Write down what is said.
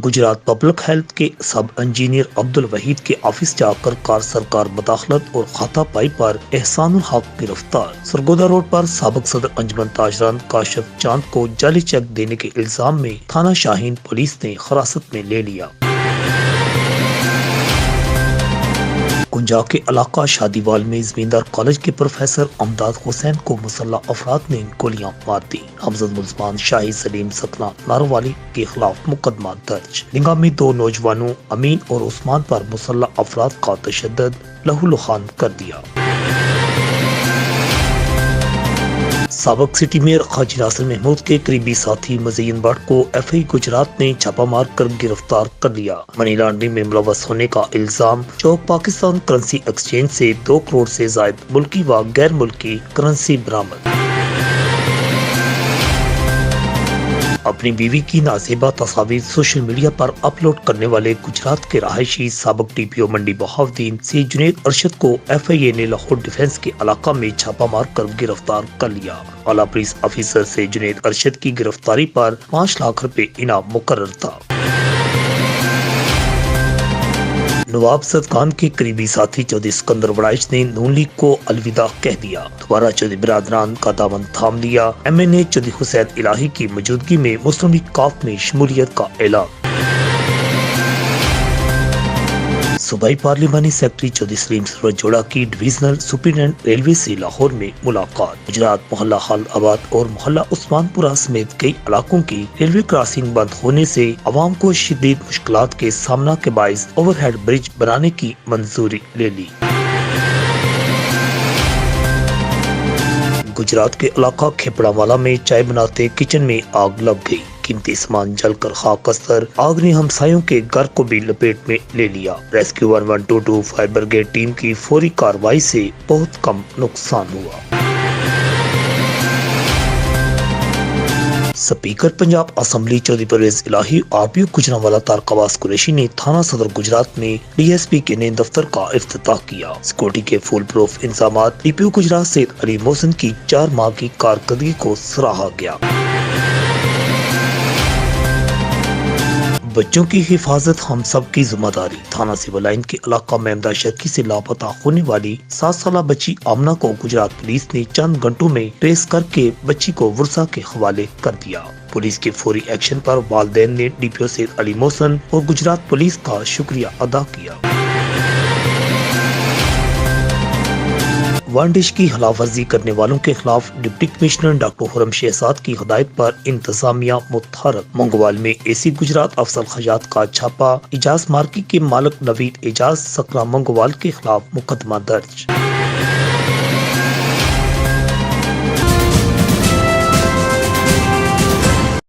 Gujarat public health के सब engineer Abdul Waheed के ऑफिस जाकर कार सरकार मदाखलत और खाता पाई पर एहसानुल हक गिरफ्तार। सरगोदा रोड पर साबिक सदर अंजुमन ताजरान काशिफ चांद को जाली चेक देने के इल्जाम में थाना शाहीन पुलिस ने हिरासत में ले लिया। कुंजा के इलाका शादीवाल में जमींदार कॉलेज के प्रोफेसर अमदाद हुसैन को मुसल्लह अफराद ने गोलियां मार दी। हमजद मुल्जमान शाही सलीम सकना नारोवाली के खिलाफ मुकदमा दर्ज। लिंगा में 2 नौजवानों अमीन और उस्मान पर मुसल्लह अफराद का तशद्दुद लहूलुहान कर दिया। साबिक सिटी मेयर हाजी नासिर महमूद के करीबी साथी मज़ीन भट्ट को एफआई गुजरात ने छापा मार कर गिरफ्तार कर लिया। मनी लॉन्ड्रिंग में मुलव्वस होने का इल्जाम। चौक पाकिस्तान करेंसी एक्सचेंज से 2 करोड़ से जायद मुल्की व गैर मुल्की करेंसी बरामद। अपनी बीवी की नाज़ेबा तस्वीर सोशल मीडिया पर अपलोड करने वाले गुजरात के रहायशी साबिक DPO मंडी बहाउद्दीन से जुनैद अरशद को FIA ने लाहौर डिफेंस के इलाका में छापा मार कर गिरफ्तार कर लिया। आला पुलिस ऑफिसर से जुनैद अरशद की गिरफ्तारी पर 5 लाख रुपए इनाम मुकर्रर था। नवाब सदकान के करीबी साथी चौधरी सिकंदर वड़ाइच ने नून लीग को अलविदा कह दिया। दोबारा चौधरी बिरादरान का दामन थाम लिया। MNA चौधरी हुसैन इलाही की मौजूदगी में मुस्लिम लीग काफ में शमूलियत का ऐलान। सूबाई पार्लिमानी सेक्रेटरी चौधरी सलीम सरवर जोड़ा की डिविजनल सुप्रीडेंट रेलवे से लाहौर में मुलाकात। गुजरात मोहल्ला हाल आबाद और मोहल्ला उस्मानपुरा समेत कई इलाकों की रेलवे क्रॉसिंग बंद होने से अवाम को शदीद मुश्किलात के सामना के बाइस ओवरहेड ब्रिज बनाने की मंजूरी ले ली। गुजरात के इलाका खेपड़ावाला में चाय बनाते किचन में आग लग गई। कीमती सामान जलकर खाकस्तर। आग ने हमसायों के घर को भी लपेट में ले लिया। रेस्क्यू 1122 फायर ब्रिगेड टीम की फौरी कार्रवाई से बहुत कम नुकसान हुआ। स्पीकर पंजाब असेंबली चौधरी परवेज इलाही RPO गुजरांवाला तारकवास कुरैशी ने थाना सदर गुजरात में DSP के नए दफ्तर का इफ्तिताह किया। सिक्योरिटी के फुल प्रूफ इंतजाम। DPO गुजरात से अली मोहसिन की 4 माह की कारकर्दगी को सराहा गया। बच्चों की हिफाजत हम सब की जिम्मेदारी। थाना सिविल लाइन के इलाका मेमदा शर्की से लापता होने वाली 7 साल बच्ची आमना को गुजरात पुलिस ने चंद घंटों में ट्रेस करके बच्ची को वर्सा के हवाले कर दिया। पुलिस के फौरी एक्शन पर वालिदैन ने DPO से अली मोहसिन और गुजरात पुलिस का शुक्रिया अदा किया। वांडिश की खिलाफवर्जी करने वालों के खिलाफ डिप्टी कमिश्नर डॉक्टर हुरम शहजाद की हिदायत पर इंतजामिया मुतहरक। मंगवाल में AC गुजरात अफजल खजात का छापा। इजाज मार्की के मालिक नवीद एजाज सकरा मंगवाल के खिलाफ मुकदमा दर्ज।